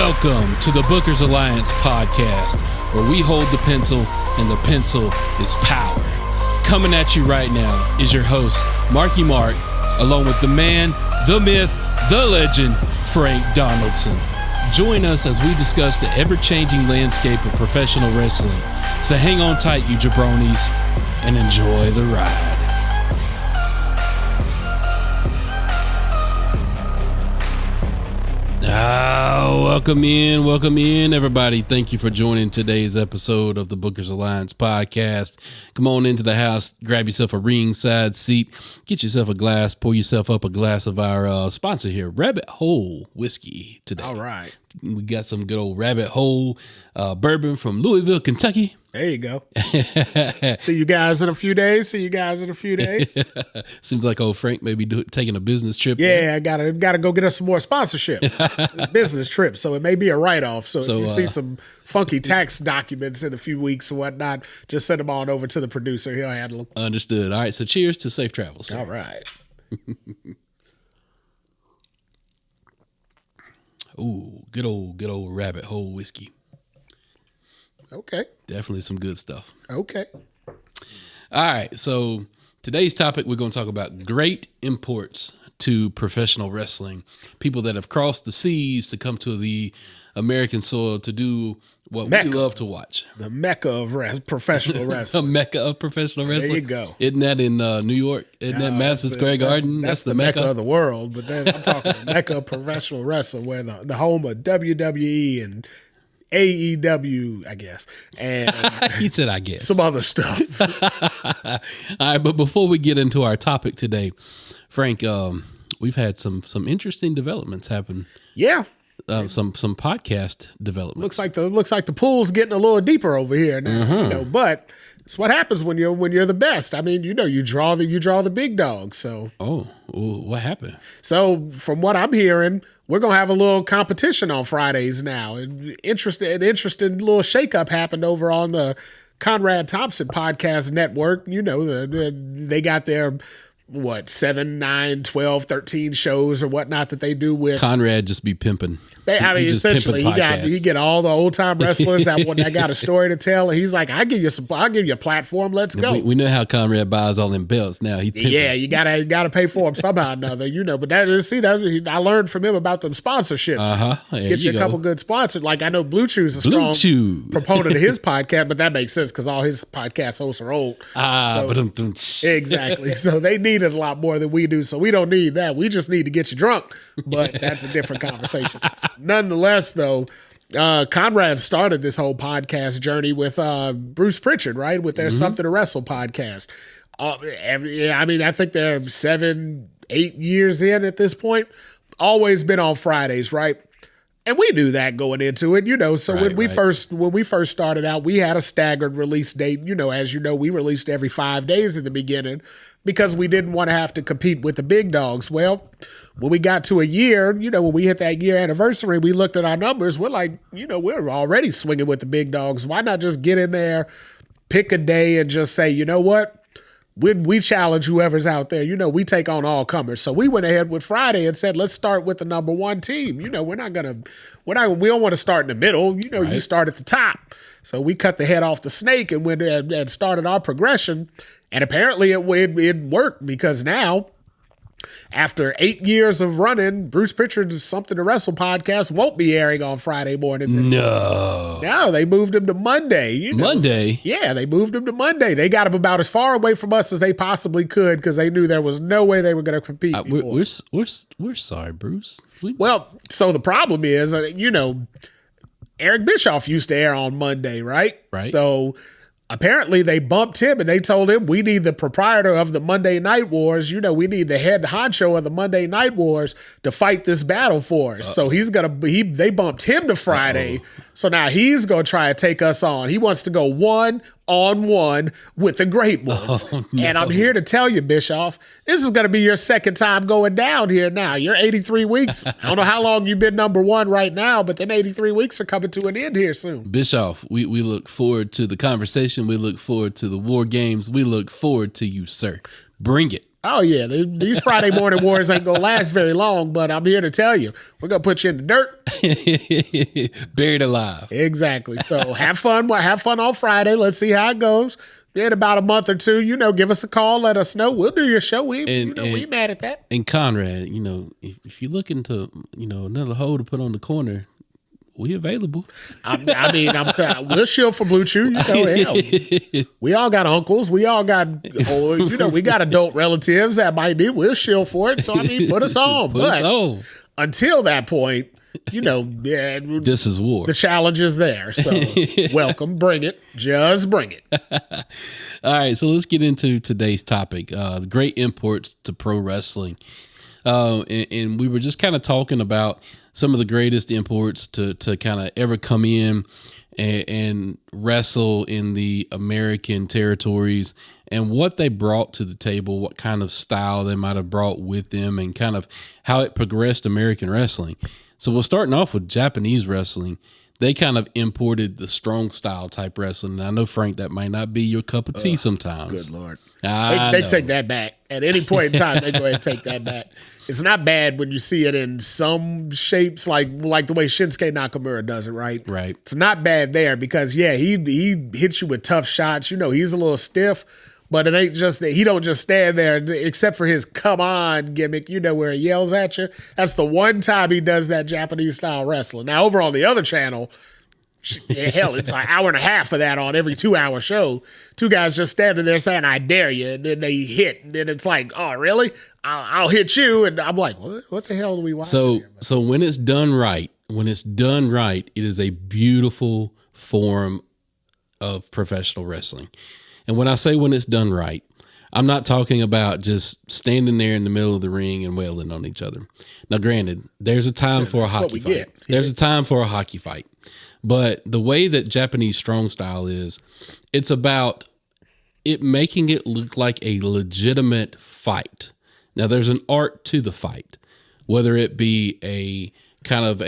Welcome to the Bookers Alliance podcast, where we hold the pencil and the pencil is power. Coming at you right now is your host, Marky Mark, along with the man, the myth, the legend, Frank Donaldson. Join us as we discuss the ever-changing landscape of professional wrestling. So hang on tight, you jabronis, and enjoy the ride. Welcome in, everybody. Thank you for joining today's episode of the Bookers Alliance podcast. Come on into the house, grab yourself a ringside seat, get yourself a glass, pour yourself up a glass of our sponsor here, Rabbit Hole Whiskey today. All right. We got some good old Rabbit Hole bourbon from Louisville, Kentucky. There you go. See you guys in a few days. Seems like old Frank may be taking a business trip. Yeah, I gotta go get us some more sponsorship. Business trip. So it may be a write-off. So if you see some funky tax documents in a few weeks or whatnot, just send them on over to the producer. He'll handle them. Understood. All right. So cheers to safe travels. All right. Ooh, good old Rabbit Hole whiskey. Okay. Definitely some good stuff. Okay. All right. So today's topic, we're going to talk about great imports to professional wrestling. People that have crossed the seas to come to the American soil to do what we love to watch. The mecca of professional wrestling. The mecca of professional wrestling. There you go. Isn't that in New York? Isn't that Madison Square Garden? That's the mecca of the world. But then I'm talking the mecca of professional wrestling, where the home of WWE and AEW, I guess. And he said, I guess. Some other stuff. All right, but before we get into our topic today, Frank, we've had some interesting developments happen. Yeah. Some podcast developments. Looks like the pool's getting a little deeper over here now. But it's what happens when you're the best. I mean, you draw the big dogs. So what happened? So from what I'm hearing, we're gonna have a little competition on Fridays now. An interesting little shakeup happened over on the Conrad Thompson podcast network. They got their 7, 9, 12, 13 shows or whatnot that they do with Conrad. Just be pimping. Essentially, he get all the old time wrestlers that got a story to tell, and he's like, I'll give you a platform. Let's go. We know how Conrad buys all them belts now. You gotta pay for them somehow or another. But I learned from him about them sponsorships. Get you a couple good sponsors. Like I know Blue Chew's a strong proponent of his podcast, but that makes sense because all his podcast hosts are old. Exactly. So they needed a lot more than we do. So we don't need that. We just need to get you drunk. But that's a different conversation. Nonetheless, though, Conrad started this whole podcast journey with Bruce Pritchard, right? With their Something to Wrestle podcast. I think they're 7, 8 years in at this point. Always been on Fridays, right? And we knew that going into it, So when we first started out, we had a staggered release date. As we released every 5 days in the beginning because we didn't want to have to compete with the big dogs. Well, when we got to a year, when we hit that year anniversary, we looked at our numbers. We're like, we're already swinging with the big dogs. Why not just get in there, pick a day, and just say, you know what? We challenge whoever's out there. We take on all comers. So we went ahead with Friday and said, let's start with the number one team. We don't want to start in the middle. You start at the top. So we cut the head off the snake and went and started our progression. And apparently it worked because now, after 8 years of running, Bruce Pritchard's Something to Wrestle podcast won't be airing on Friday mornings anymore. No, they moved him to Monday. Monday? Yeah, they moved him to Monday. They got him about as far away from us as they possibly could because they knew there was no way they were going to compete. We're sorry, Bruce. Well, so the problem is, Eric Bischoff used to air on Monday, right? Right. So apparently they bumped him and they told him, we need the proprietor of the Monday Night Wars. We need the head honcho of the Monday Night Wars to fight this battle for us. So they bumped him to Friday. So now he's going to try to take us on. He wants to go 1-on-1 with the great ones. And I'm here to tell you, Bischoff, this is going to be your second time going down here now. You're 83 weeks. I don't know how long you've been number one right now, but them 83 weeks are coming to an end here soon. Bischoff, we look forward to the conversation. We look forward to the war games. We look forward to you, sir. Bring it. Oh, yeah. These Friday morning wars ain't going to last very long, but I'm here to tell you, we're going to put you in the dirt. Buried alive. Exactly. So have fun. Have fun on Friday. Let's see how it goes. In about a month or two, give us a call. Let us know. We'll do your show. We ain't mad at that. And Conrad, if you're looking to, another hole to put on the corner, we available. I'm saying we'll shield for Blue Chew. Hell, we all got uncles. We all got, we got adult relatives that might need. We'll shield for it. So put us on. Until that point, this is war. The challenge is there. So welcome, bring it. Just bring it. All right, so let's get into today's topic: great imports to pro wrestling. And we were just kind of talking about some of the greatest imports to kind of ever come in and wrestle in the American territories and what they brought to the table, what kind of style they might have brought with them, and kind of how it progressed American wrestling. So we're starting off with Japanese wrestling. They kind of imported the strong style type wrestling. And I know, Frank, that might not be your cup of tea sometimes. Good Lord. They take that back. At any point in time, they go ahead and take that back. It's not bad when you see it in some shapes, like the way Shinsuke Nakamura does it, right? Right. It's not bad there because, he hits you with tough shots. He's a little stiff, but it ain't just that. He don't just stand there, except for his come on gimmick, where he yells at you. That's the one time he does that Japanese style wrestling. Now, over on the other channel, hell, it's like an hour and a half of that on every 2-hour show. Two guys just standing there saying, I dare you. And then they hit. And then it's like, oh, really? I'll hit you. And I'm like, what the hell do we watch? So when it's done right, it is a beautiful form of professional wrestling. And when I say when it's done right, I'm not talking about just standing there in the middle of the ring and wailing on each other. Now, granted, there's a time for a hockey fight. There's a time for a hockey fight. But the way that Japanese strong style is, it's about it making it look like a legitimate fight. Now, there's an art to the fight, whether it be a kind of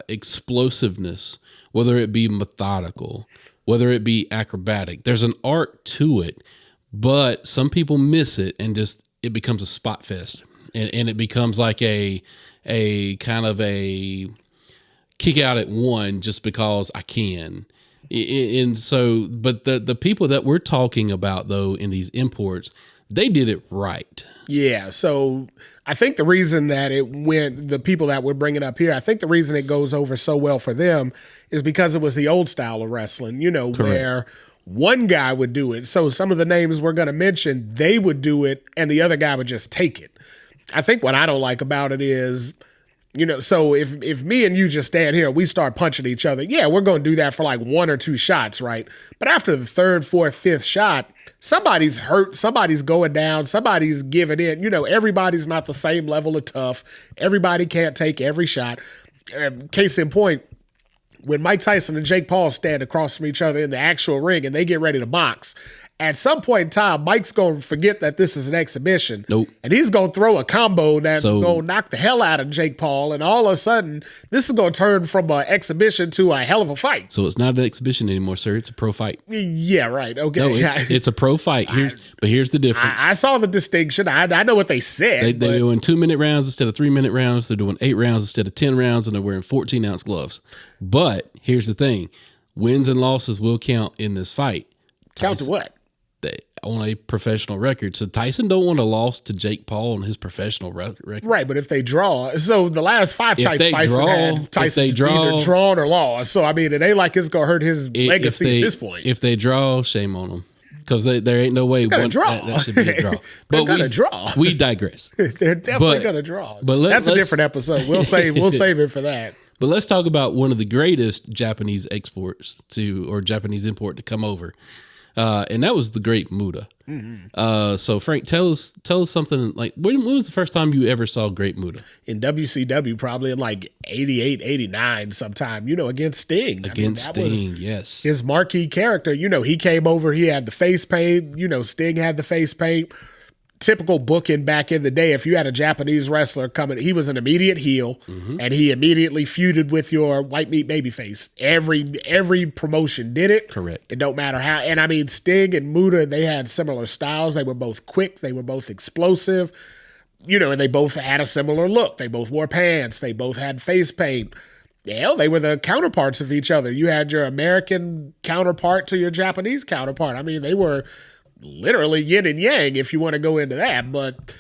explosiveness, whether it be methodical, whether it be acrobatic. There's an art to it, but some people miss it and it becomes a spot fest. And it becomes like a kind of a kick out at one just because I can. And so, but the people that we're talking about though, in these imports, they did it right. Yeah. So I think the reason that the people that we're bringing up here, I think the reason it goes over so well for them is because it was the old style of wrestling, Correct. Where one guy would do it. So some of the names we're going to mention, they would do it and the other guy would just take it. I think what I don't like about it is, so if me and you just stand here, we start punching each other. Yeah, we're going to do that for like 1 or 2 shots, right? But after the 3rd, 4th, 5th shot, somebody's hurt, somebody's going down, somebody's giving in. Everybody's not the same level of tough. Everybody can't take every shot. Case in point, when Mike Tyson and Jake Paul stand across from each other in the actual ring and they get ready to box, at some point in time, Mike's going to forget that this is an exhibition. Nope. And he's going to throw a combo that's going to knock the hell out of Jake Paul. And all of a sudden, this is going to turn from an exhibition to a hell of a fight. So it's not an exhibition anymore, sir. It's a pro fight. Yeah, right. Okay. No, it's a pro fight. Here's the difference. I saw the distinction. I know what they said. They're doing 2-minute rounds instead of 3-minute rounds. They're doing 8 rounds instead of 10 rounds, and they're wearing 14-ounce gloves. But here's the thing. Wins and losses will count in this fight. Count to what? On a professional record. So Tyson don't want a loss to Jake Paul on his professional record. Right, but if they draw, so the last 5 Tyson's either drawn or lost. So, it ain't like it's going to hurt his legacy at this point. If they draw, shame on them. Because there ain't no way that should be a draw. But they're going to draw. We digress. They're definitely going to draw. But that's a different episode. We'll save it for that. But let's talk about one of the greatest Japanese exports or Japanese import to come over. And that was the Great Muta. Mm-hmm. So Frank, tell us something like, when was the first time you ever saw Great Muta? In WCW, probably in like 88, 89 sometime, against Sting. Yes. His marquee character, he came over, he had the face paint, Sting had the face paint. typical booking back in the day. If you had a Japanese wrestler coming, he was an immediate heel, and he immediately feuded with your white meat babyface. Every promotion did it. Correct. It don't matter how. And I mean, Sting and Muta, they had similar styles. They were both quick. They were both explosive. And they both had a similar look. They both wore pants. They both had face paint. Hell, they were the counterparts of each other. You had your American counterpart to your Japanese counterpart. I mean, they were literally yin and yang, if you want to go into that. But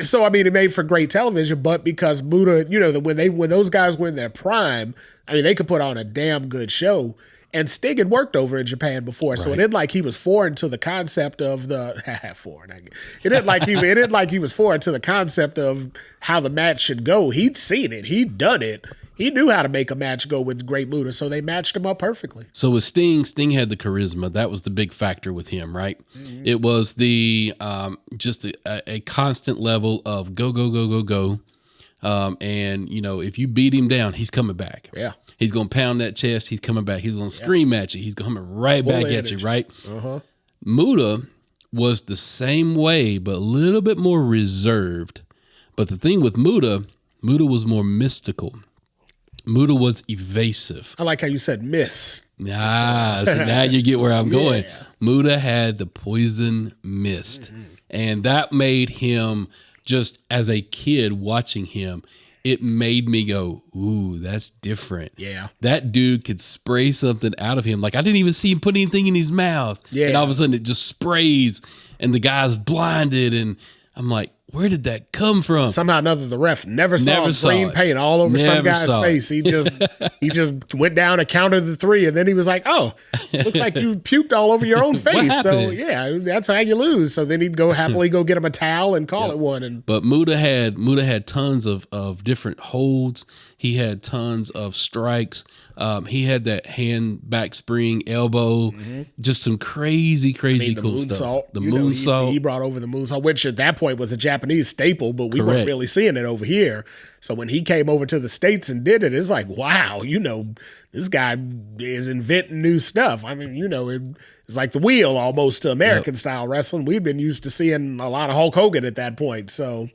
so, I mean, it made for great television. But because Muta, when those guys were in their prime, I mean, they could put on a damn good show. And Sting had worked over in Japan before, so it isn't like he was foreign to the concept of the foreign. It isn't like he was foreign to the concept of how the match should go. He'd seen it. He'd done it. He knew how to make a match go with Great Muta, so they matched him up perfectly. So with Sting had the charisma. That was the big factor with him, right? Mm-hmm. It was the just a constant level of go, go, go, go, go. And, if you beat him down, he's coming back. Yeah. He's going to pound that chest. He's coming back. He's going to scream at you. He's coming right back at you, right? Uh-huh. Muta was the same way, but a little bit more reserved. But the thing with Muta was more mystical. Muta was evasive. I like how you said miss. So now you get where I'm going. Yeah. Muta had the poison mist. Mm-hmm. And that made him, just as a kid watching him, it made me go, ooh, that's different. Yeah. That dude could spray something out of him. Like, I didn't even see him put anything in his mouth. Yeah. And all of a sudden it just sprays and the guy's blinded. And I'm like, where did that come from? Somehow or another, the ref never saw green paint all over some guy's face. He just went down and counted the 3, and then he was like, "Oh, looks like you puked all over your own face." So yeah, that's how you lose. So then he'd happily go get him a towel and call it one. But Muta had tons of different holds. He had tons of strikes. He had that hand back spring elbow. Mm-hmm. Just some crazy cool stuff. The moonsault. He brought over the moonsault, which at that point was a Japanese staple, but we weren't really seeing it over here. So when he came over to the States and did it, it's like, wow, this guy is inventing new stuff. I mean, it's like the wheel almost to American style wrestling. We've been used to seeing a lot of Hulk Hogan at that point. So.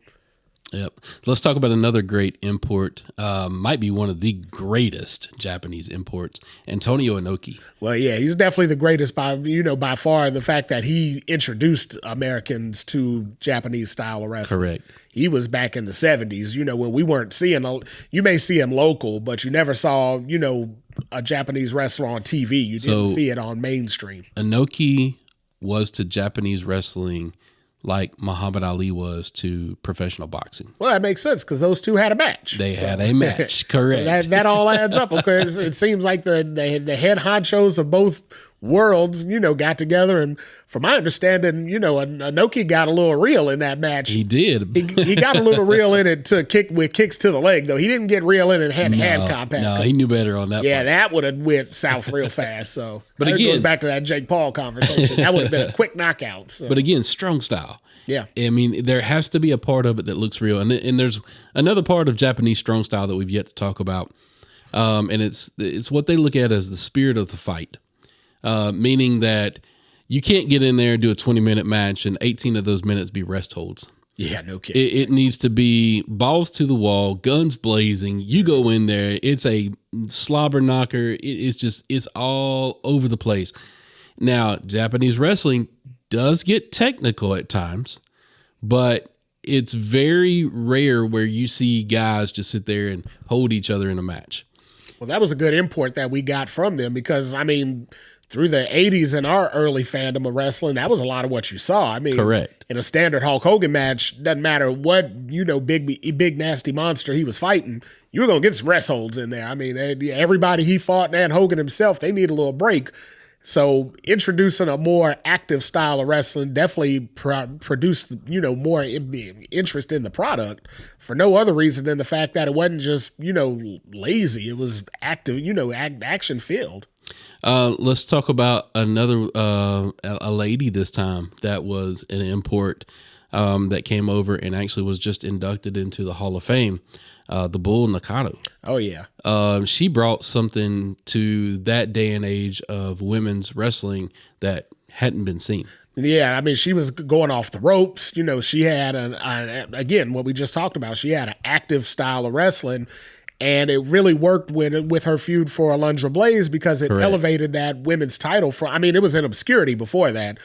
Yep. Let's talk about another great import. Might be one of the greatest Japanese imports, Antonio Inoki. Well, yeah, he's definitely the greatest by far. The fact that he introduced Americans to Japanese style of wrestling. Correct. He was back in the 70s, when we weren't seeing. You may see him local, but you never saw, a Japanese wrestler on TV. You didn't see it on mainstream. Inoki was to Japanese wrestling like Muhammad Ali was to professional boxing. Well, that makes sense because those two had a match. They had a match, correct. So that all adds up because it seems like the head honchos of both worlds, got together. And from my understanding, Inoki got a little real in that match. He did. He got a little real in it with kicks to the leg, though. He didn't get real in it hand-to-hand contact. No, he knew better on that. Yeah, that would have went south real fast. So, but again, goes back to that Jake Paul conversation. That would have been a quick knockout. So. But again, strong style. Yeah. I mean, there has to be a part of it that looks real. And there's another part of Japanese strong style that we've yet to talk about. And it's what they look at as the spirit of the fight. Meaning that you can't get in there and do a 20-minute match and 18 of those minutes be rest holds. Yeah, no kidding. It needs to be balls to the wall, guns blazing. You go in there, it's a slobber knocker. It's all over the place. Now, Japanese wrestling does get technical at times, but it's very rare where you see guys just sit there and hold each other in a match. Well, that was a good import that we got from them because, I mean, through the 80s in our early fandom of wrestling, that was a lot of what you saw. I mean, correct. In a standard Hulk Hogan match, doesn't matter what, big nasty monster he was fighting, you were going to get some rest holds in there. I mean, everybody he fought and Hogan himself, they need a little break. So introducing a more active style of wrestling definitely produced, more interest in the product for no other reason than the fact that it wasn't just, lazy. It was active, action filled. Let's talk about another, a lady this time that was an import that came over and actually was just inducted into the Hall of Fame. The Bull Nakano. Oh, yeah. She brought something to that day and age of women's wrestling that hadn't been seen. Yeah, I mean, she was going off the ropes. You know, she had again, what we just talked about. She had an active style of wrestling, and it really worked with her feud for Alundra Blaze because it elevated that women's title. I mean, it was in obscurity before that.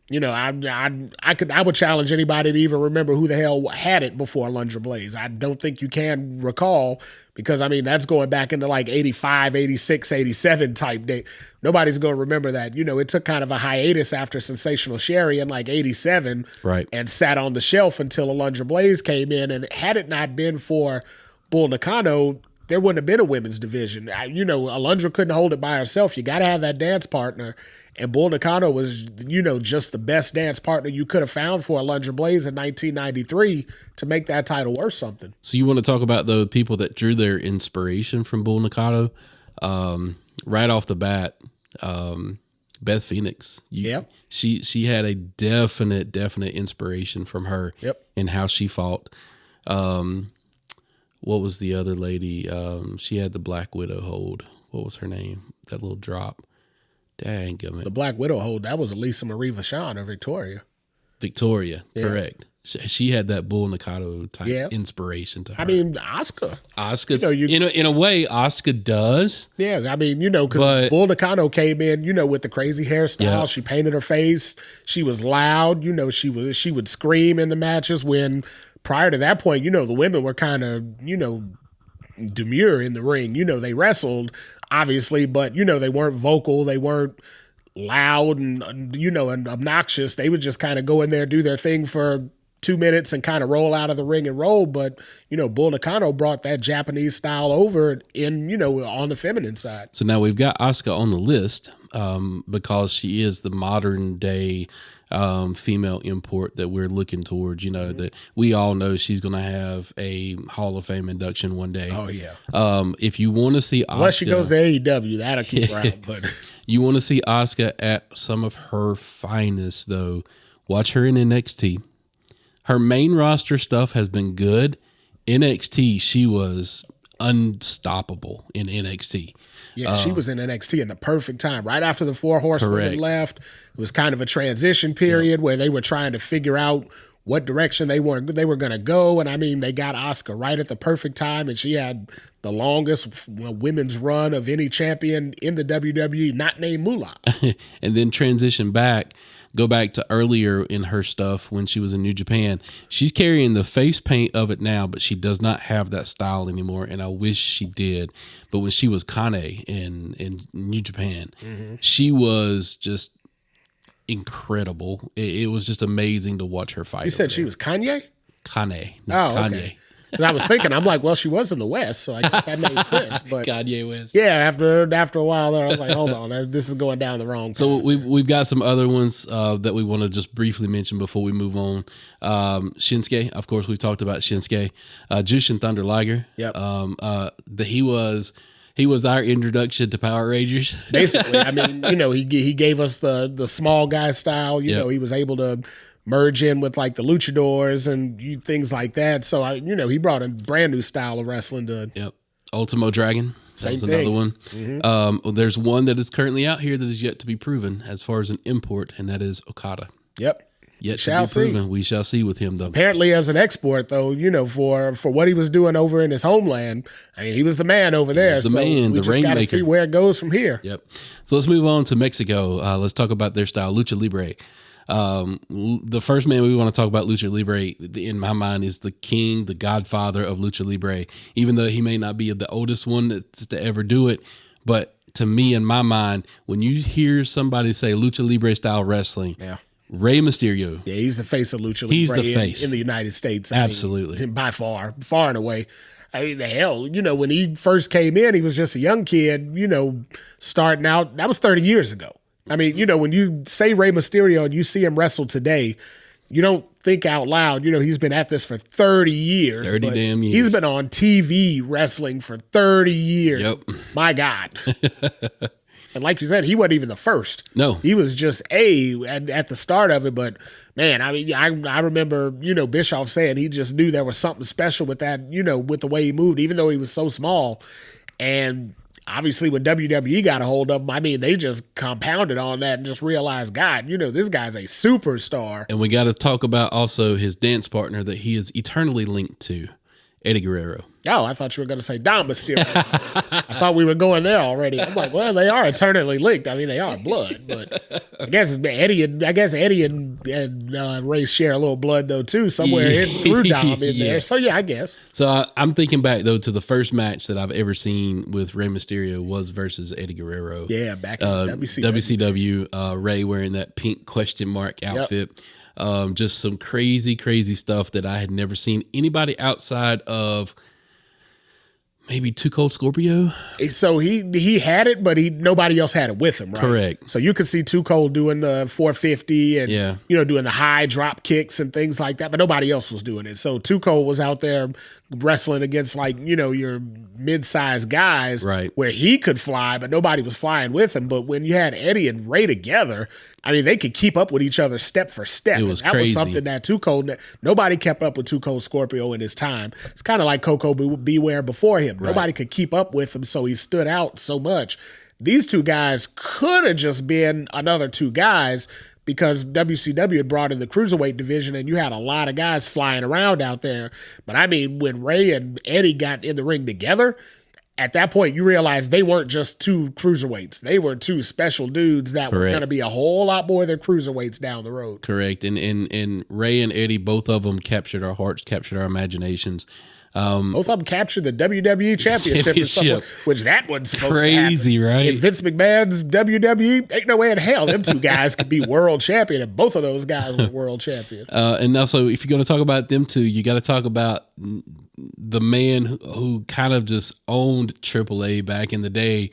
You know, I would challenge anybody to even remember who the hell had it before Alundra Blaze. I don't think you can recall because, I mean, that's going back into like 85, 86, 87 type day. Nobody's going to remember that. You know, it took kind of a hiatus after Sensational Sherry in like 87 and sat on the shelf until Alundra Blaze came in. And had it not been for Bull Nakano, there wouldn't have been a women's division. You know, Alundra couldn't hold it by herself. You got to have that dance partner. And Bull Nakano was, you know, just the best dance partner you could have found for Alundra Blaze in 1993 to make that title worth something. So you want to talk about the people that drew their inspiration from Bull Nakano? Right off the bat, Beth Phoenix. She had a definite inspiration from her in how she fought. What was the other lady? She had the Black Widow hold. What was her name? That little drop. Dang, gummit. The Black Widow hold, that was Elisa Marie Vachon or Victoria. Victoria, correct. She had that Bull Nakano type inspiration to her. I mean, Asuka. You know, in a way, Asuka does. Yeah, I mean, you know, because Bull Nakano came in, you know, with the crazy hairstyle. Yeah. She painted her face. She was loud. You know, she would scream in the matches when prior to that point, you know, the women were kind of, you know, demure in the ring. You know, they wrestled, obviously, but, you know, they weren't vocal. They weren't loud and, you know, and obnoxious. They would just kind of go in there, do their thing for 2 minutes and kind of roll out of the ring and roll. But, you know, Bull Nakano brought that Japanese style over in, you know, on the feminine side. So now we've got Asuka on the list because she is the modern day female import that we're looking towards. You know, that we all know she's going to have a Hall of Fame induction one day. Oh, yeah. If you want to see Asuka, unless she goes to AEW, that'll keep her out. But you want to see Asuka at some of her finest, though, watch her in NXT. Her main roster stuff has been good. NXT, she was unstoppable in NXT. Yeah, she was in NXT in the perfect time. Right after the Four Horsemen left, it was kind of a transition period where they were trying to figure out what direction they were going to go. And I mean, they got Asuka right at the perfect time, and she had the longest women's run of any champion in the WWE, not named Moolah. And then transition back. Go back to earlier in her stuff when she was in New Japan. She's carrying the face paint of it now, but she does not have that style anymore, and I wish she did. But when she was Kane in New Japan, she was just incredible. It was just amazing to watch her fight. You said she was Kanye? Kane. Kanye. Okay. I was thinking, I'm like, well, she was in the West, so I guess that made sense. But Kanye West. Yeah, after a while there, I was like, hold on, this is going down the wrong path. So we've got some other ones that we want to just briefly mention before we move on. Shinsuke, of course, we've talked about Shinsuke. Jushin Thunder Liger. Yep. He was our introduction to Power Rangers. Basically, I mean, you know, he gave us the small guy style. You know, he was able to merge in with like the luchadors and things like that. So he brought a brand new style of wrestling to. Yep. Ultimo Dragon. Same thing. Another one. Mm-hmm. There's one that is currently out here that is yet to be proven as far as an import, and that is Okada. Yep. Yet to be proven. We shall see with him, though. Apparently, as an export, though, you know, for what he was doing over in his homeland, I mean, he was the man over there. The man, we the just got to see where it goes from here. Yep. So let's move on to Mexico. Let's talk about their style, Lucha Libre. The first man we want to talk about Lucha Libre in my mind is the king, the godfather of Lucha Libre, even though he may not be the oldest one that's to ever do it. But to me, in my mind, when you hear somebody say Lucha Libre style wrestling, Rey Mysterio. Yeah, he's the face of Lucha Libre. He's the face in the United States. Absolutely. By far and away. I mean, the hell, you know, when he first came in, he was just a young kid, you know, starting out. That was 30 years ago. I mean, you know, when you say Rey Mysterio and you see him wrestle today, you don't think out loud. You know, he's been at this for 30 years. 30 damn years. He's been on TV wrestling for 30 years. Yep. My God. And like you said, he wasn't even the first. No. He was just at the start of it. But, man, I mean, I remember, you know, Bischoff saying he just knew there was something special with that, you know, with the way he moved, even though he was so small. And obviously when WWE got a hold of him, I mean, they just compounded on that and just realized, God, this guy's a superstar. And we got to talk about also his dance partner that he is eternally linked to, Eddie Guerrero. Oh, I thought you were going to say Dom Mysterio. I thought we were going there already. I'm like, well, they are eternally linked. I mean, they are blood, but I guess Eddie and Ray share a little blood though too, somewhere through Dom in there. So yeah, I guess. So I'm thinking back though to the first match that I've ever seen with Rey Mysterio was versus Eddie Guerrero. Yeah, back in WCW. Ray wearing that pink question mark outfit. Yep. Just some crazy stuff that I had never seen anybody outside of maybe Too Cold Scorpio. So he had it, but nobody else had it with him, right? Correct. So you could see Too Cold doing the 450 and doing the high drop kicks and things like that, but nobody else was doing it. So Too Cold was out there wrestling against your mid-sized guys, right, where he could fly, but nobody was flying with him. But when you had Eddie and Ray together, I mean, they could keep up with each other step for step. It was that crazy. Was something that Too Cold, nobody kept up with Too Cold Scorpio in his time. It's kind of like Coco Beware before him. Right. Nobody could keep up with him, so he stood out so much. These two guys could have just been another two guys because WCW had brought in the cruiserweight division and you had a lot of guys flying around out there. But I mean, when Ray and Eddie got in the ring together, at that point, you realize they weren't just two cruiserweights. They were two special dudes that were going to be a whole lot more than cruiserweights down the road. Correct. And Ray and Eddie, both of them captured our hearts, captured our imaginations. Both of them captured the WWE championship. Which that wasn't supposed crazy, to happen. right? In Vince McMahon's WWE, ain't no way in hell them two guys could be world champion, and both of those guys were world champion. And also, if you're going to talk about them two, you got to talk about the man who kind of just owned AAA back in the day,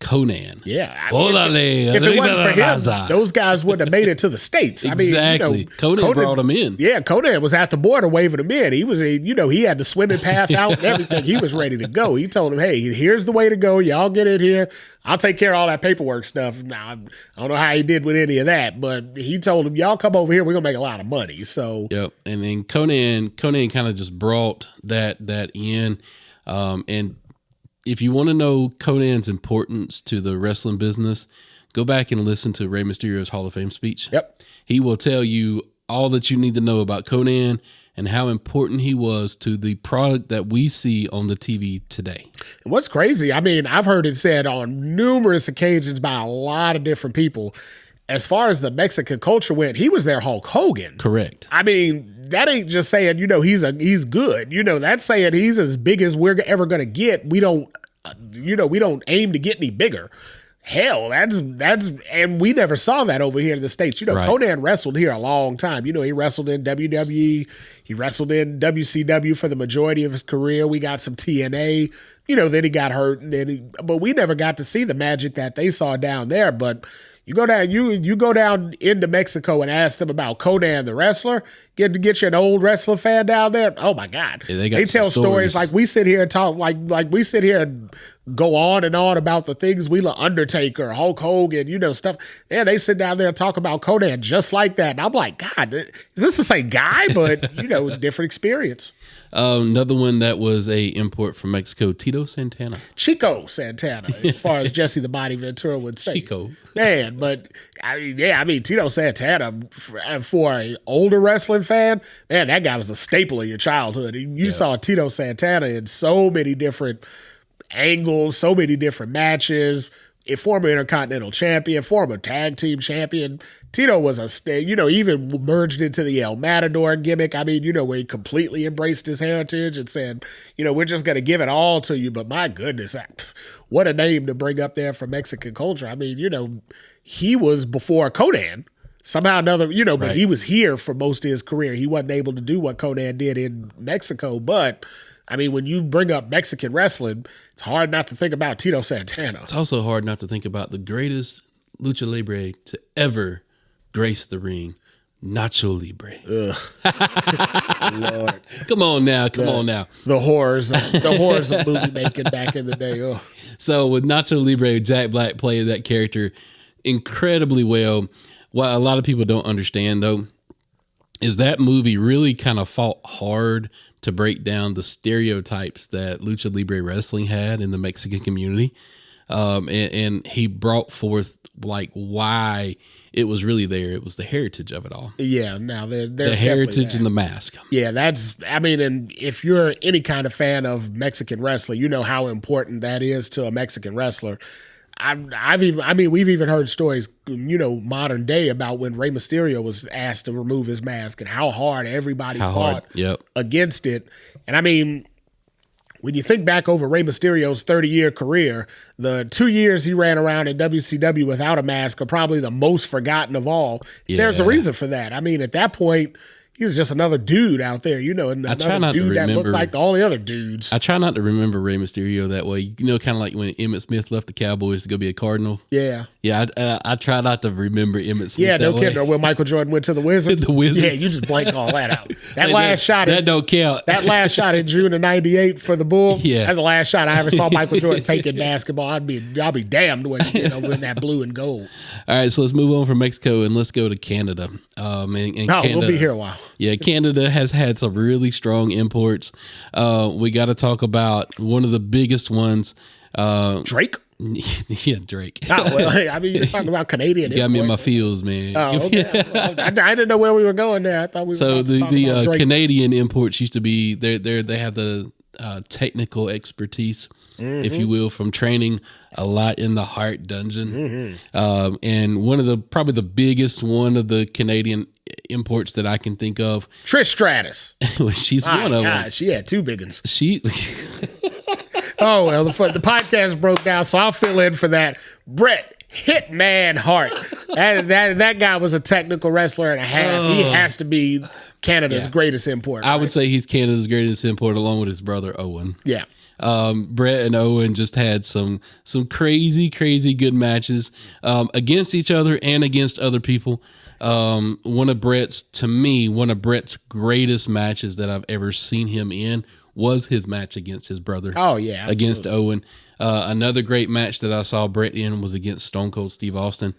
Conan. Yeah. I mean, if it wasn't for him, those guys wouldn't have made it to the States. Exactly. I mean, Conan brought them in. Yeah, Conan was at the border waving them in. He was, he had the swimming path out and everything. He was ready to go. He told them, hey, here's the way to go. Y'all get in here. I'll take care of all that paperwork stuff. Now, I don't know how he did with any of that, but he told them, y'all come over here. We're going to make a lot of money. So, yep. And then Conan kind of just brought that in. And if you want to know Conan's importance to the wrestling business, go back and listen to Rey Mysterio's Hall of Fame speech. Yep. He will tell you all that you need to know about Conan and how important he was to the product that we see on the TV today. And what's crazy, I mean, I've heard it said on numerous occasions by a lot of different people, as far as the Mexican culture went, he was their Hulk Hogan. Correct. I mean, that ain't just saying, he's good. That's saying he's as big as we're ever going to get. We don't aim to get any bigger. Hell, that's, and we never saw that over here in the States. Right. Conan wrestled here a long time. He wrestled in WWE. He wrestled in WCW for the majority of his career. We got some TNA. Then he got hurt, but we never got to see the magic that they saw down there. But you go down, you go down into Mexico and ask them about Conan the wrestler. Get you an old wrestler fan down there. Oh my God, yeah, they tell stories like we sit here and talk, like we sit here and go on and on about the things we love, Undertaker, Hulk Hogan, stuff. Yeah, they sit down there and talk about Conan just like that. And I'm like, God, is this the same guy? But different experience. Another one that was a import from Mexico, Chico Santana, as far as Jesse the Body Ventura would say. Chico. Man, but Tito Santana, for an older wrestling fan, man, that guy was a staple of your childhood. You saw Tito Santana in so many different angles, so many different matches. A former Intercontinental Champion, former Tag Team Champion. Tito was even merged into the El Matador gimmick. I mean, where he completely embraced his heritage and said, we're just going to give it all to you. But my goodness, what a name to bring up there for Mexican culture. I mean, he was before Conan. Somehow or another, but he was here for most of his career. He wasn't able to do what Conan did in Mexico, but I mean, when you bring up Mexican wrestling, it's hard not to think about Tito Santana. It's also hard not to think about the greatest lucha libre to ever grace the ring, Nacho Libre. Lord. Come on now. The horrors of movie making back in the day. Ugh. So with Nacho Libre, Jack Black played that character incredibly well. What a lot of people don't understand, though, is that movie really kind of fought hard to break down the stereotypes that lucha libre wrestling had in the Mexican community. And he brought forth like why it was really there. It was the heritage of it all. Yeah, now there's the heritage and the mask. Yeah, and if you're any kind of fan of Mexican wrestling, you know how important that is to a Mexican wrestler. We've even heard stories, modern day about when Rey Mysterio was asked to remove his mask and how hard everybody fought against it. And I mean, when you think back over Rey Mysterio's 30-year career, the 2 years he ran around in WCW without a mask are probably the most forgotten of all. Yeah. There's a reason for that. I mean, at that point, he was just another dude out there, another dude that looked like all the other dudes. I try not to remember Rey Mysterio that way. Kind of like when Emmitt Smith left the Cowboys to go be a Cardinal. Yeah. Yeah, I try not to remember Emmitt Smith that way. Kidding. Or when Michael Jordan went to the Wizards. The Wizards. Yeah, you just blank all that out. That don't count. That last shot in June of '98 for the Bull. Yeah. That's the last shot I ever saw Michael Jordan take in basketball. I'll be damned when in that blue and gold. All right, so let's move on from Mexico and let's go to Canada. Canada, we'll be here a while. Yeah, Canada has had some really strong imports. We got to talk about one of the biggest ones. Drake? Yeah, Drake. Oh, well, I mean, you're talking about Canadian imports. Got me in my feels, man. Oh, okay. Well, I didn't know where we were going there. I thought we were so the Canadian imports used to be, they have the technical expertise, if you will, from training a lot in the Heart Dungeon. And one of the biggest one of the Canadian imports that I can think of, Trish Stratus. She's one of them. She had two big ones. Oh, well, the podcast broke down, so I'll fill in for that. Bret Hitman Hart. That guy was a technical wrestler and a half. He has to be Canada's greatest import. I would say he's Canada's greatest import, along with his brother Owen. Yeah. Bret and Owen just had some crazy good matches against each other and against other people. One of Bret's greatest matches that I've ever seen him in was his match against his brother. Oh, yeah. Absolutely. Against Owen. Another great match that I saw Bret in was against Stone Cold Steve Austin.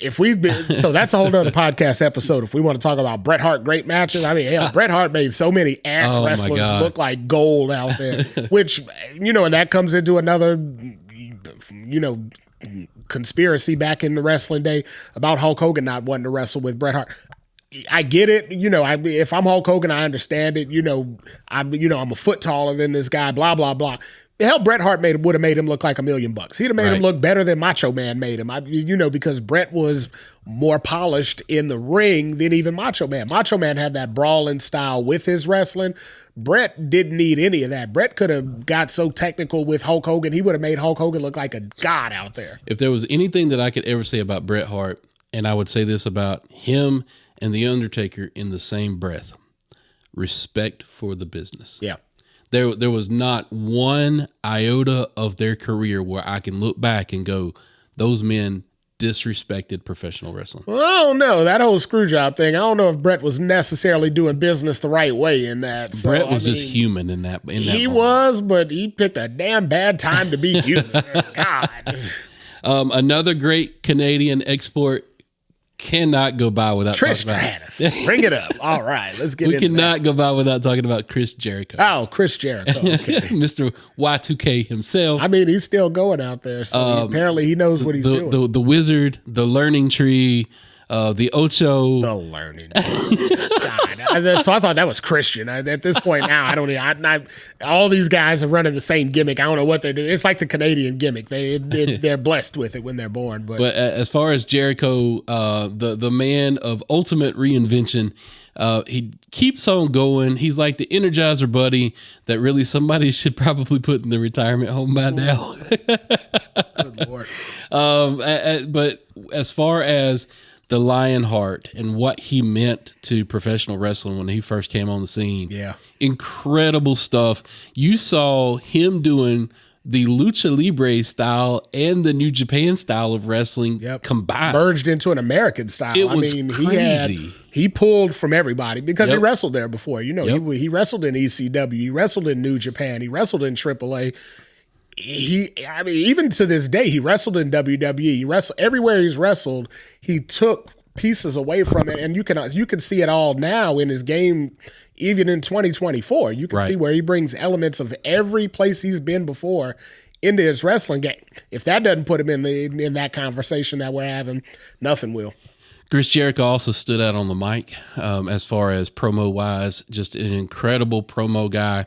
So that's a whole other podcast episode. If we want to talk about Bret Hart great matches, I mean, hell, Bret Hart made so many ass wrestlers look like gold out there, which, and that comes into another, conspiracy back in the wrestling day about Hulk Hogan not wanting to wrestle with Bret Hart. I get it. If I'm Hulk Hogan, I understand it. I'm a foot taller than this guy, blah, blah, blah. Hell, Bret Hart would have made him look like $1 million. He'd have made him look better than Macho Man made him. Because Bret was more polished in the ring than even Macho Man. Macho Man had that brawling style with his wrestling. Bret didn't need any of that. Bret could have got so technical with Hulk Hogan, he would have made Hulk Hogan look like a god out there. If there was anything that I could ever say about Bret Hart, and I would say this about him and The Undertaker in the same breath, respect for the business. Yeah. There was not one iota of their career where I can look back and go, those men disrespected professional wrestling. Well, I don't know. That whole screw job thing, I don't know if Bret was necessarily doing business the right way in that. So, Bret was just human in that he was, but he picked a damn bad time to be human. God. Another great Canadian export, cannot go by without Trish talking about Stratus. Bring it up. All right, let's get we into cannot that. go by without talking about Chris Jericho. Oh, Chris Jericho. Okay. Mr. Y2K himself. I mean, he's still going out there, so apparently he knows what he's doing. The wizard, the learning tree, the Ocho. The learning tree. God. So I thought that was Christian. At this point now, I don't all these guys are running the same gimmick. I don't know what they're doing. It's like the Canadian gimmick. They're blessed with it when they're born. But as far as Jericho, the man of ultimate reinvention, he keeps on going. He's like the Energizer buddy that really somebody should probably put in the retirement home by now. Good Lord. But as far as the Lionheart and what he meant to professional wrestling when he first came on the scene. Yeah. Incredible stuff. You saw him doing the Lucha Libre style and the New Japan style of wrestling combined. Merged into an American style. It was crazy. He pulled from everybody because he wrestled there before. He wrestled in ECW. He wrestled in New Japan. He wrestled in AAA. Even to this day, he wrestled in WWE. He wrestled everywhere he's wrestled. He took pieces away from it, and you can see it all now in his game. Even in 2024, you can see where he brings elements of every place he's been before into his wrestling game. If that doesn't put him in that conversation that we're having, nothing will. Chris Jericho also stood out on the mic as far as promo-wise, just an incredible promo guy.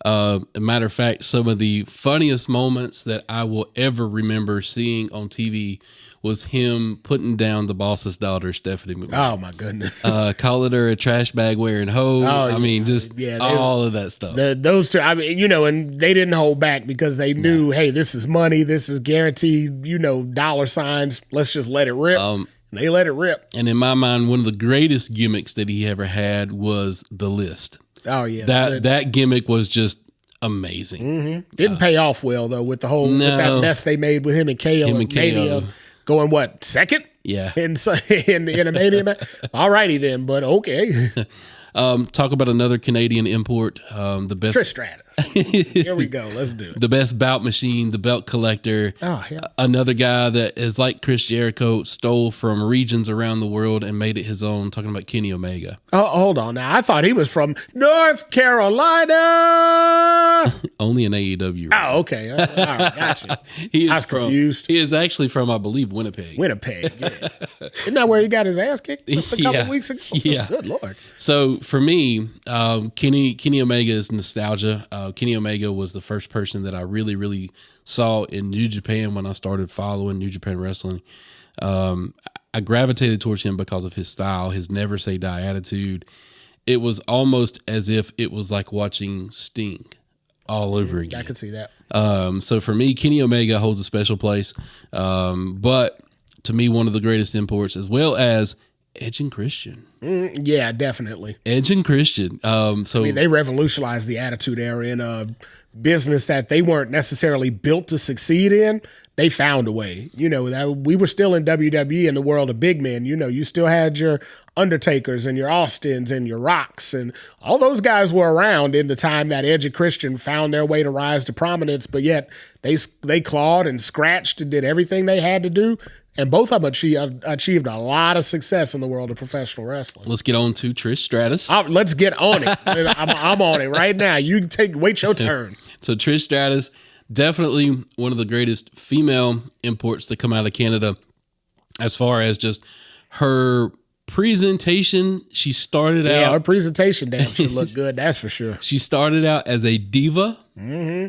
A matter of fact, some of the funniest moments that I will ever remember seeing on TV was him putting down the boss's daughter, Stephanie McMahon. Oh, my goodness. Calling her a trash bag wearing hoe. I mean, just all of that stuff. Those two, I mean, and they didn't hold back because they knew, hey, this is money. This is guaranteed, dollar signs. Let's just let it rip. They let it rip. And in my mind, one of the greatest gimmicks that he ever had was the list. Oh, yeah. That gimmick was just amazing. Mm-hmm. Didn't pay off well, though, with the whole with that mess they made with him and KO. Mania going, what, second? Yeah. In a Mania match? All righty then, but okay. Talk about another Canadian import. The best Trish Stratus. Here we go. Let's do it. The best bout machine, the belt collector. Oh, yeah. Another guy that is like Chris Jericho, stole from regions around the world and made it his own. Talking about Kenny Omega. Oh, hold on now. I thought he was from North Carolina. Only an AEW. Oh, okay. All right, gotcha. I was confused. He is actually from, I believe, Winnipeg. Winnipeg, yeah. Isn't that where he got his ass kicked just a couple weeks ago? Yeah. Good Lord. So for me, Kenny Omega is nostalgia. Kenny Omega was the first person that I really, really saw in New Japan when I started following New Japan Wrestling. I gravitated towards him because of his style, his never say die attitude. It was almost as if it was like watching Sting all over again. I could see that. So for me, Kenny Omega holds a special place. But to me, one of the greatest imports, as well as Edge and Christian. Yeah, definitely. Edge and Christian. They revolutionized the Attitude Era in a business that they weren't necessarily built to succeed in. They found a way. We were still in WWE in the world of big men. You still had your Undertakers and your Austins and your Rocks, and all those guys were around in the time that Edge and Christian found their way to rise to prominence, but yet they clawed and scratched and did everything they had to do. And both of them achieved a lot of success in the world of professional wrestling. Let's get on to Trish Stratus. Let's get on it. I'm on it right now. You wait your turn. So Trish Stratus, definitely one of the greatest female imports that come out of Canada. As far as just her presentation, she started out. Yeah, her presentation damn should look good. That's for sure. She started out as a diva,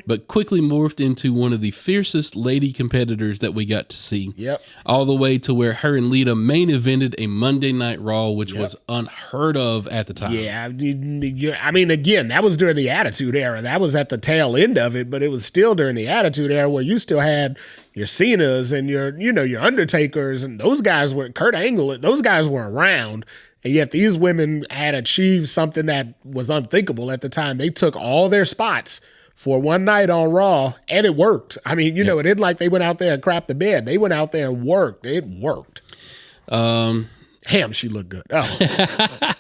but quickly morphed into one of the fiercest lady competitors that we got to see. Yep. All the way to where her and Lita main evented a Monday Night Raw, which was unheard of at the time. Yeah. Again, that was during the Attitude Era. That was at the tail end of it, but it was still during the Attitude Era where you still had your Cenas and your Undertakers, and those guys were Kurt Angle. Those guys were around. And yet these women had achieved something that was unthinkable at the time. They took all their spots for one night on Raw, and it worked. It isn't like they went out there and crapped the bed. They went out there and worked. It worked. Damn, she looked good. Oh.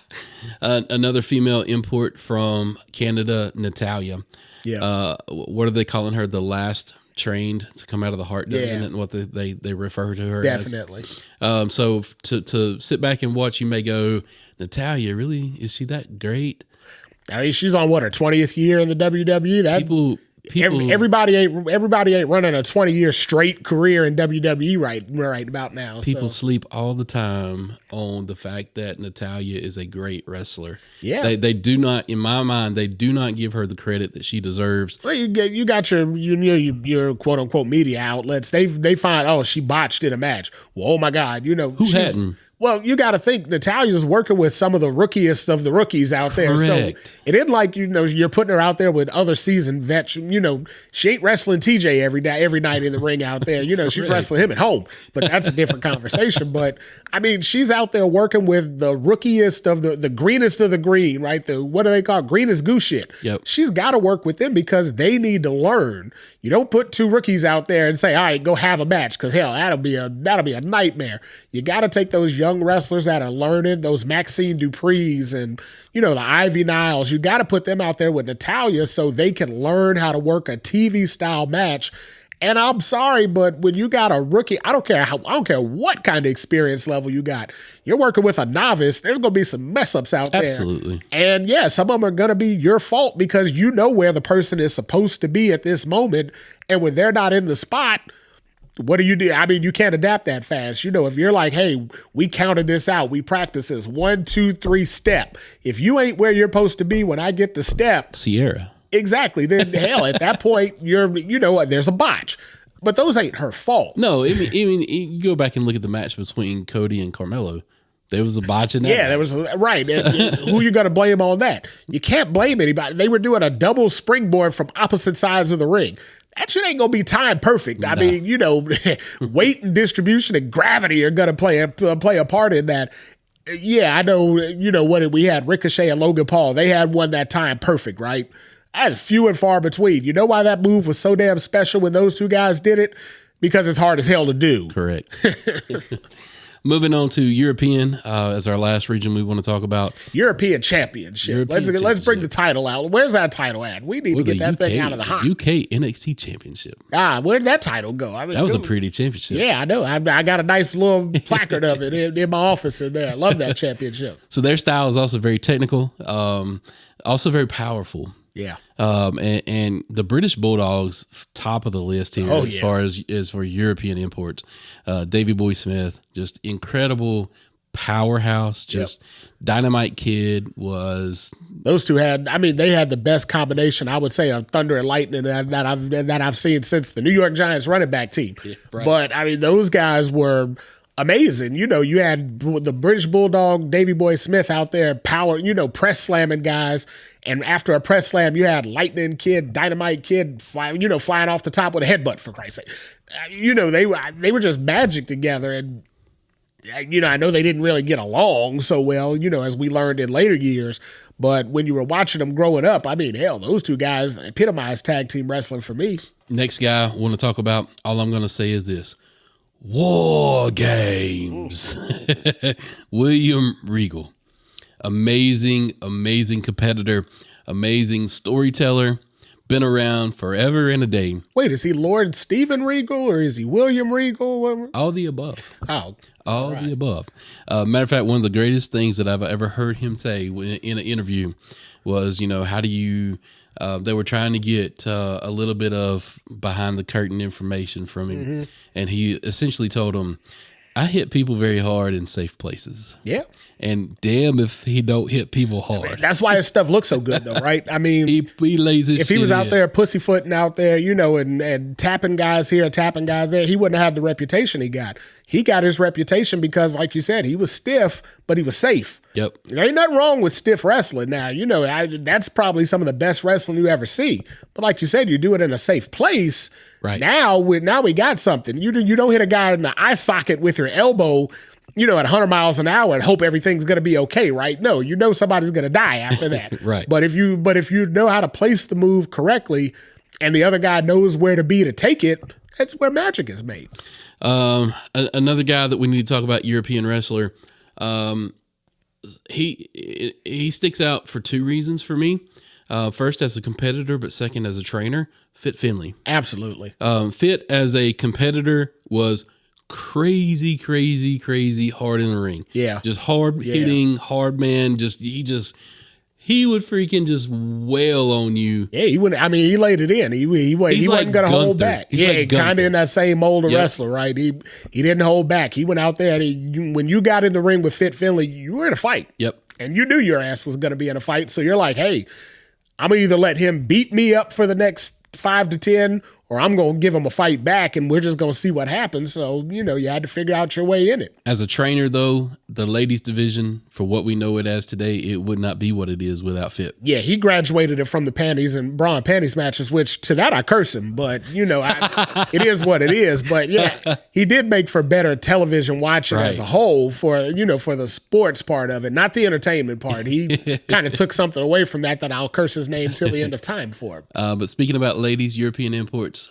Another female import from Canada, Natalia. Yeah. What are they calling her? The last trained to come out of the heart, and what they refer to her definitely as. So to sit back and watch, you may go, Natalia, really? Is she that great? She's on her 20th year in the WWE. That people everybody ain't running a 20-year straight career in WWE right about now. People sleep all the time on the fact that Natalia is a great wrestler. Yeah, they do not, in my mind, they do not give her the credit that she deserves. Well, you got your quote unquote media outlets. They find she botched in a match. Well, oh my God, who hadn't? Well, you got to think Natalia's working with some of the rookiest of the rookies out there. Correct. So it isn't like, you're putting her out there with other seasoned vets. She ain't wrestling TJ every night in the ring out there. She's wrestling him at home, but that's a different conversation. But she's out there working with the rookiest of the greenest of the green, right? What do they call it? Greenest goose shit. Yep. She's got to work with them because they need to learn. You don't put two rookies out there and say, all right, go have a match. Cause hell, that'll be a nightmare. You got to take those young wrestlers that are learning, those Maxine Duprees and, the Ivy Niles. You got to put them out there with Natalia so they can learn how to work a TV style match And I'm sorry, but when you got a rookie, I don't care what kind of experience level you got. You're working with a novice. There's going to be some mess ups out there. Absolutely. And yeah, some of them are going to be your fault because you know where the person is supposed to be at this moment. And when they're not in the spot, what do you do? I mean, you can't adapt that fast. If you're like, hey, we counted this out. We practiced this 1, 2, 3 step. If you ain't where you're supposed to be when I get the step. Sierra. Exactly. Then hell, at that point, there's a botch. But those ain't her fault. No, I mean, you go back and look at the match between Cody and Carmelo. There was a botch in that. Yeah, there was right. Who you going to blame on that? You can't blame anybody. They were doing a double springboard from opposite sides of the ring. That shit ain't gonna be time perfect. Nah. I mean, weight and distribution and gravity are gonna play a part in that. Yeah, I know. We had Ricochet and Logan Paul. They had one that time perfect, right? That's few and far between. You know why that move was so damn special when those two guys did it? Because it's hard as hell to do. Correct. Moving on to European as our last region we want to talk about. European Championship. Let's bring the title out. Where's that title at? We need to get that thing out of the hot. UK NXT Championship. Where'd that title go? I mean, that was a pretty championship. Yeah, I know. I got a nice little placard of it in my office in there. I love that championship. So their style is also very technical, also very powerful. Yeah. And the British Bulldogs, top of the list here far as for European imports. Davey Boy Smith, just incredible powerhouse, just Dynamite Kid was. Those two they had the best combination, I would say, of thunder and lightning that I've seen since the New York Giants running back team. Yeah, right. But I mean, those guys were amazing. You had the British Bulldog, Davey Boy Smith out there, press slamming guys. And after a press slam, you had Lightning Kid, Dynamite Kid, flying off the top with a headbutt, for Christ's sake. They were just magic together. And, I know they didn't really get along so well, as we learned in later years. But when you were watching them growing up, I mean, hell, those two guys epitomized tag team wrestling for me. Next guy I want to talk about, all I'm going to say is this. War Games. William Regal. Amazing competitor, amazing storyteller, been around forever and a day. Wait, is he Lord Steven Regal or is he William Regal? All the above. Oh, all the above. Matter of fact, one of the greatest things that I've ever heard him say in an interview was, how do you, they were trying to get a little bit of behind the curtain information from him. Mm-hmm. And he essentially told them, I hit people very hard in safe places. Yeah. And damn if he don't hit people hard. I mean, that's why his stuff looks so good, though, right? I mean, he lays his if he was out there pussyfooting out there, and tapping guys here, tapping guys there, he wouldn't have had the reputation he got. He got his reputation because, like you said, he was stiff, but he was safe. Yep. There ain't nothing wrong with stiff wrestling. Now, that's probably some of the best wrestling you ever see. But like you said, you do it in a safe place. Right. Now we got something. You don't hit a guy in the eye socket with your elbow, at 100 miles an hour and hope everything's going to be okay, right? No, somebody's going to die after that. Right. But if you know how to place the move correctly and the other guy knows where to be to take it, that's where magic is made. Another guy that we need to talk about, European wrestler, he sticks out for two reasons for me. First as a competitor, but second as a trainer, Fit Finlay. Absolutely. Fit as a competitor was crazy hard in the ring. Yeah. Just hard hitting, hard man. He would freaking just wail on you. Yeah, he wouldn't. I mean, he laid it in. He wasn't going to hold back. Kind of in that same mold of wrestler, right? He didn't hold back. He went out there and when you got in the ring with Fit Finlay, you were in a fight. Yep. And you knew your ass was going to be in a fight. So you're like, hey, I'm going to either let him beat me up for the next 5 to 10, or I'm going to give him a fight back and we're just going to see what happens. So, you had to figure out your way in it. As a trainer, though, the ladies division, for what we know it as today, it would not be what it is without Fit. Yeah, he graduated it from the panties and bra and panties matches, which to that I curse him, but, it is what it is. But yeah, he did make for better television watching as a whole for the sports part of it, not the entertainment part. He kind of took something away from that I'll curse his name till the end of time for. But speaking about ladies, European imports,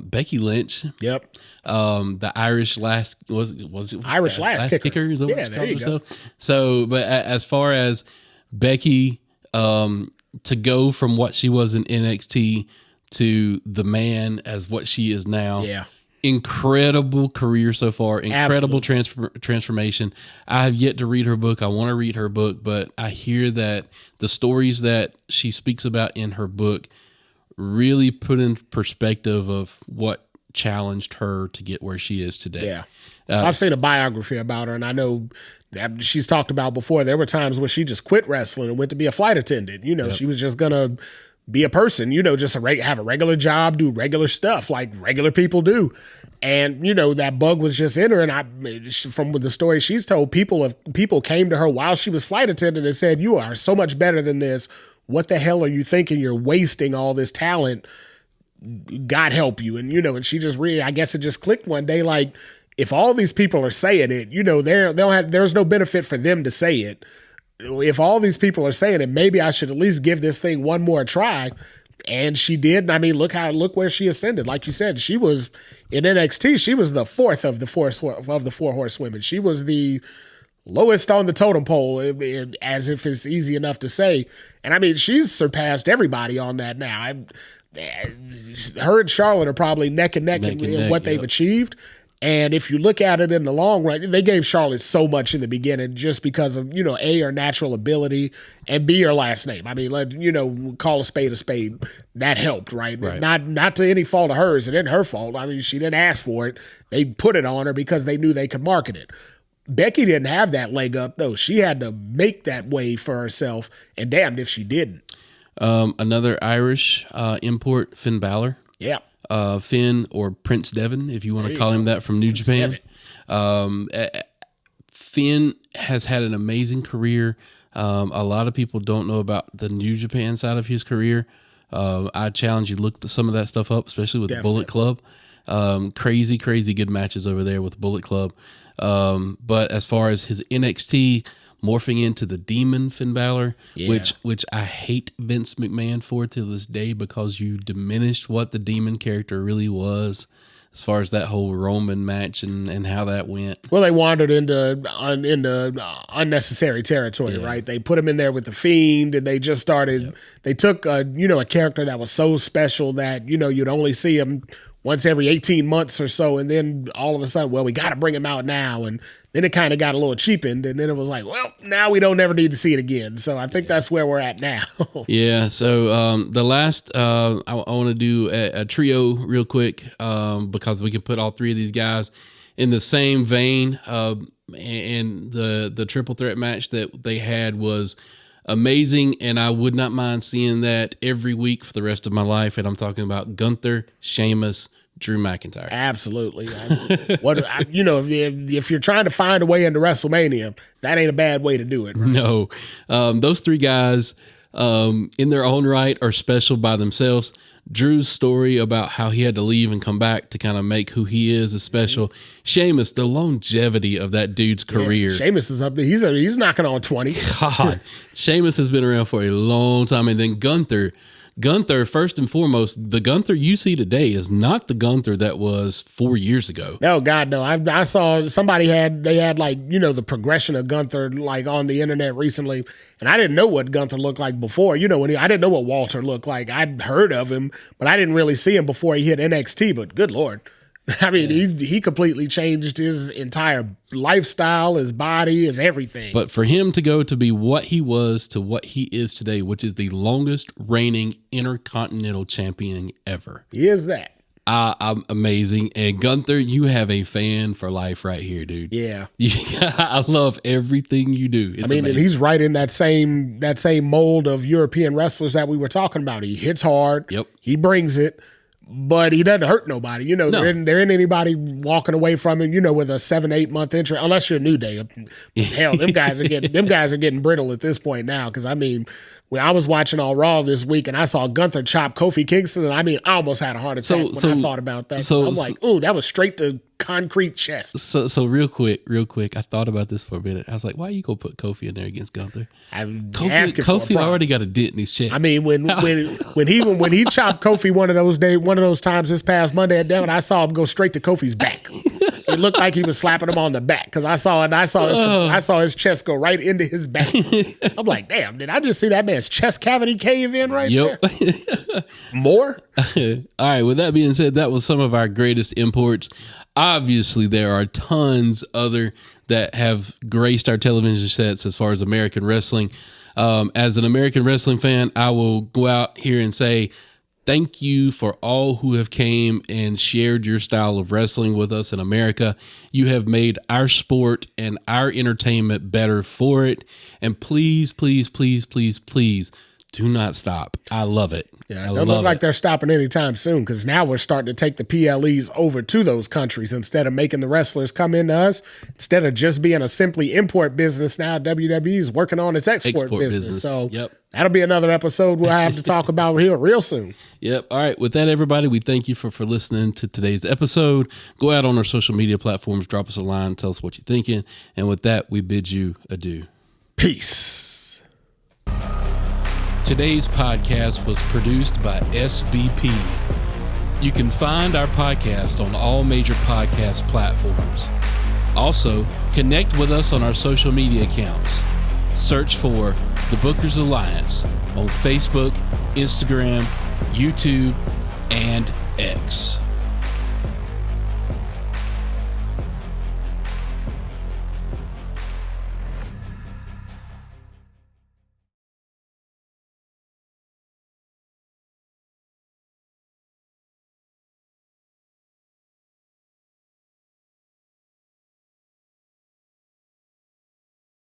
Becky Lynch. Yep. The Irish last was it Irish last kicker. Is yeah, there you go. So, but as far as Becky, to go from what she was in NXT to the man as what she is now. Yeah. Incredible career so far. Incredible transformation. I have yet to read her book. I want to read her book, but I hear that the stories that she speaks about in her book really put in perspective of what challenged her to get where she is today. Yeah. I've seen a biography about her, and I know that she's talked about before. There were times when she just quit wrestling and went to be a flight attendant. You know, she was just going to be a person, you know, just have a regular job, do regular stuff like regular people do. And, you know, that bug was just in her. And from the story she's told, people came to her while she was flight attendant and said, "You are so much better than this. What the hell are you thinking? You're wasting all this talent. God help you." And, you know, and she just I guess it just clicked one day. Like, if all these people are saying it, you know, there's no benefit for them to say it. If all these people are saying it, maybe I should at least give this thing one more try. And she did. And I mean, look where she ascended. Like you said, she was in NXT. She was the fourth of the four horsewomen. She was the lowest on the totem pole, as if it's easy enough to say. And I mean, she's surpassed everybody on that now. Her and Charlotte are probably neck and neck in what they've achieved. And if you look at it in the long run, they gave Charlotte so much in the beginning just because of, you know, A, her natural ability, and B, her last name. I mean, call a spade. That helped, right? Not to any fault of hers. It isn't her fault. I mean, she didn't ask for it. They put it on her because they knew they could market it. Becky didn't have that leg up, though. She had to make that way for herself, and damned if she didn't. Another Irish import, Finn Balor. Yeah. Finn, or Prince Devon, if you want to call him that, from New Japan. Finn has had an amazing career. A lot of people don't know about the New Japan side of his career. I challenge you to look some of that stuff up, especially with Bullet Club. Crazy good matches over there with Bullet Club. But as far as his NXT morphing into the Demon Finn Balor, which I hate Vince McMahon for to this day, because you diminished what the Demon character really was as far as that whole Roman match and how that went. Well, they wandered into unnecessary territory, right? They put him in there with the Fiend, and they just started. They took a character that was so special that you'd only see him once every 18 months or so, and then all of a sudden, well, we got to bring him out now, and then it kind of got a little cheapened, and then it was like, well, now we don't ever need to see it again. So I think that's where we're at now. Yeah. So the last, I want to do a trio real quick, because we can put all three of these guys in the same vein. And the triple threat match that they had was amazing, and I would not mind seeing that every week for the rest of my life. And I'm talking about Gunther, Sheamus, Drew McIntyre. Absolutely. If you're trying to find a way into WrestleMania, that ain't a bad way to do it. Right? No, those three guys, in their own right, are special by themselves. Drew's story about how he had to leave and come back to kind of make who he is special. Sheamus, the longevity of that dude's career. Sheamus is up there. He's knocking on 20. God, Sheamus has been around for a long time. And then Gunther, first and foremost, the Gunther you see today is not the Gunther that was 4 years ago. No, God, no. I saw somebody had the progression of Gunther like on the internet recently, and I didn't know what Gunther looked like before. I didn't know what Walter looked like. I'd heard of him, but I didn't really see him before he hit NXT. But good Lord. I mean, he completely changed his entire lifestyle, his body, his everything. But for him to go to be what he was to what he is today, which is the longest reigning Intercontinental Champion ever. He is that. I'm amazing. And Gunther, you have a fan for life right here, dude. Yeah. I love everything you do. It's amazing. And he's right in that same mold of European wrestlers that we were talking about. He hits hard. Yep. He brings it. But he doesn't hurt nobody. No. There ain't anybody walking away from him, with a 7-8 month entry, unless you're New Day. Hell, them guys are getting brittle at this point now. Because when I was watching all Raw this week and I saw Gunther chop Kofi Kingston, and I almost had a heart attack when I thought about that. So I'm like, ooh, that was straight to concrete chest. So real quick, I thought about this for a minute. I was like, why are you gonna put Kofi in there against Gunther? Kofi already got a dent in his chest. When he chopped Kofi one of those times this past Monday at Devon, I saw him go straight to Kofi's back. It looked like he was slapping him on the back because I saw his chest go right into his back. I'm like, damn, did I just see that man's chest cavity cave in right there? More? All right. With that being said, that was some of our greatest imports. Obviously, there are tons other that have graced our television sets as far as American wrestling. As an American wrestling fan, I will go out here and say thank you for all who have came and shared your style of wrestling with us in America. You have made our sport and our entertainment better for it. And please, please, please, please, please do not stop. I love it. Yeah, it don't look like they're stopping anytime soon because now we're starting to take the PLEs over to those countries instead of making the wrestlers come into us. Instead of just being a simply import business, now WWE is working on its export business. So that'll be another episode we'll have to talk about here real soon. Yep. All right. With that, everybody, we thank you for listening to today's episode. Go out on our social media platforms, drop us a line, tell us what you're thinking. And with that, we bid you adieu. Peace. Today's podcast was produced by SBP. You can find our podcast on all major podcast platforms. Also, connect with us on our social media accounts. Search for The Bookers Alliance on Facebook, Instagram, YouTube, and X.